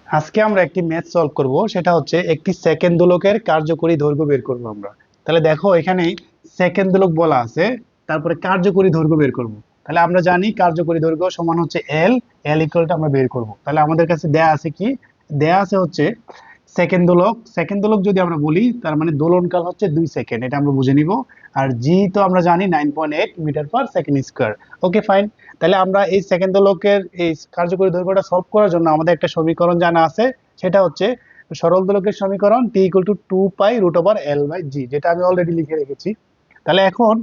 আজকে আমরা একটি ম্যাথ সলভ করব, সেটা হচ্ছে একটি সেকেন্ড দোলকের কার্যকরী দৈর্ঘ্য বের করব আমরা। তাহলে দেখো এখানে সেকেন্ড দোলক বলা আছে, তারপরে কার্যকরী দৈর্ঘ্য বের করব। তাহলে আমরা জানি কার্যকরী দৈর্ঘ্য সমান হচ্ছে এল, এল ইকুয়ালটা আমরা বের করব। তাহলে আমাদের কাছে দেয়া আছে কি, দেয়া আছে হচ্ছে সেকেন্ড দোলক। সেকেন্ড দোলক যদি আমরা বলি তার মানে দোলনকাল হচ্ছে 2 সেকেন্ড, এটা আমরা বুঝে নিব। আর জি তো আমরা জানি 9.8 metre per second square. Okay fine. তাহলে আমরা এই সেকেন্ড দোলকের এই কার্যকরী দৈর্ঘ্যটা সলভ করার জন্য আমাদের একটা সমীকরণ জানা আছে, সেটা হচ্ছে সরল দোলকের সমীকরণ টি ইকুয়াল টু 2 পাই √L/জি, যেটা আমি অলরেডি লিখে রেখেছি। তাহলে এখন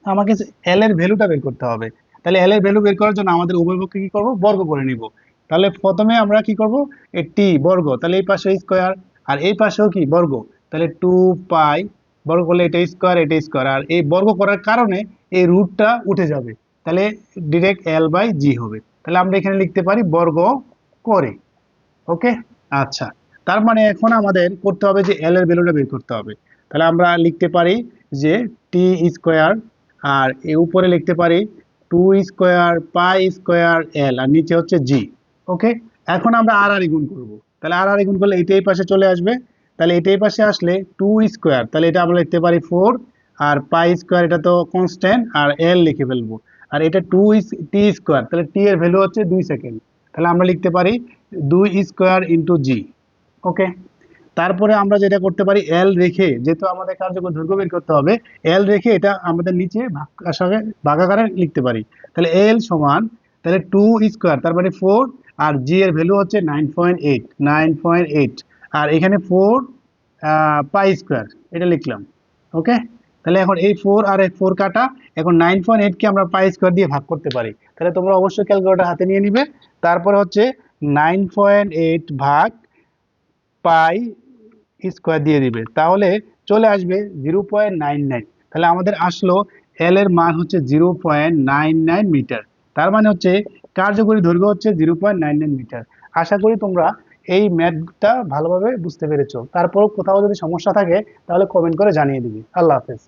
আমাকে এল এর ভ্যালুটা বের করতে হবে। তাহলে এল এর ভ্যালু বের করার জন্য আমাদের উভয় পক্ষে কি করব, বর্গ করে নিব। তাহলে প্রথমে আমরা কি করব, এই টি বর্গ, তাহলে এই পাশে স্কয়ার আর এই পাশেও কি বর্গ। তাহলে 2 পাই বর্গ করলে এটা স্কয়ার এটা স্কয়ার, আর এই বর্গ করার কারণে এই রুটটা উঠে যাবে। তাহলে ডিরেক্ট L/জি হবে। তাহলে আমরা এখানে লিখতে পারি বর্গ করে। ওকে, আচ্ছা। তার মানে এখন আমাদের করতে হবে যে এল এর ভ্যালুটা বের করতে হবে। তাহলে আমরা লিখতে পারি যে টি স্কোয়ার, আর এর উপরে লিখতে পারি 2 স্কোয়ার পাই স্কোয়ার এল, আর নিচে হচ্ছে জি। ওকে, এখন আমরা আর আর গুণ করবো। তাহলে আর আর গুণ করলে এটা এই পাশে চলে আসবে। তাহলে এটা এই পাশে আসলে 2 স্কোয়ার, তাহলে এটা আমরা লিখতে পারি 4, আর পাই স্কোয়ার এটা তো কনস্ট্যান্ট, আর এল লিখে ফেলবো। আর এটা টি স্কোয়ার, তাহলে টি এর ভ্যালু হচ্ছে 2 সেকেন্ড। তাহলে আমরা লিখতে পারি 2 স্কোয়ার ইন্টু জি। ওকে, তারপরে আমরা যেটা করতে পারি এল রেখে, যেহেতু আমাদের কার্যকর দৈর্ঘ্য বের করতে হবে, এল রেখে এটা আমাদের নিচে ভাগাকারে লিখতে পারি। তাহলে এল সমান, তাহলে 2 স্কোয়ার তার মানে 4, আর জি এর ভ্যালু হচ্ছে 9.8, আর এখানে 4 পাই স্কোয়ার এটা লিখলাম। ওকে, তাহলে এখন এই 4 আর এই 4 কাটা, এখন 9.8 কে আমরা পাই স্কোয়ার দিয়ে ভাগ করতে পারি। তাহলে তোমরা অবশ্যই ক্যালকুলেটর হাতে নিয়ে নিবে। তারপরে হচ্ছে 9.8 ভাগ পাই স্কোয়ার দিয়ে দিবে, তাহলে চলে আসবে 0.99। তাহলে আমাদের আসলো এল এর মান হচ্ছে 0.99 মিটার। তার মানে হচ্ছে কার্যকরী দৈর্ঘ্য হচ্ছে 0.99 মিটার। আশা করি তোমরা এই ম্যাথটা ভালোভাবে বুঝতে পেরেছো। তারপর কোথাও যদি সমস্যা থাকে তাহলে কমেন্ট করে জানিয়ে দিবি। আল্লাহ হাফেজ।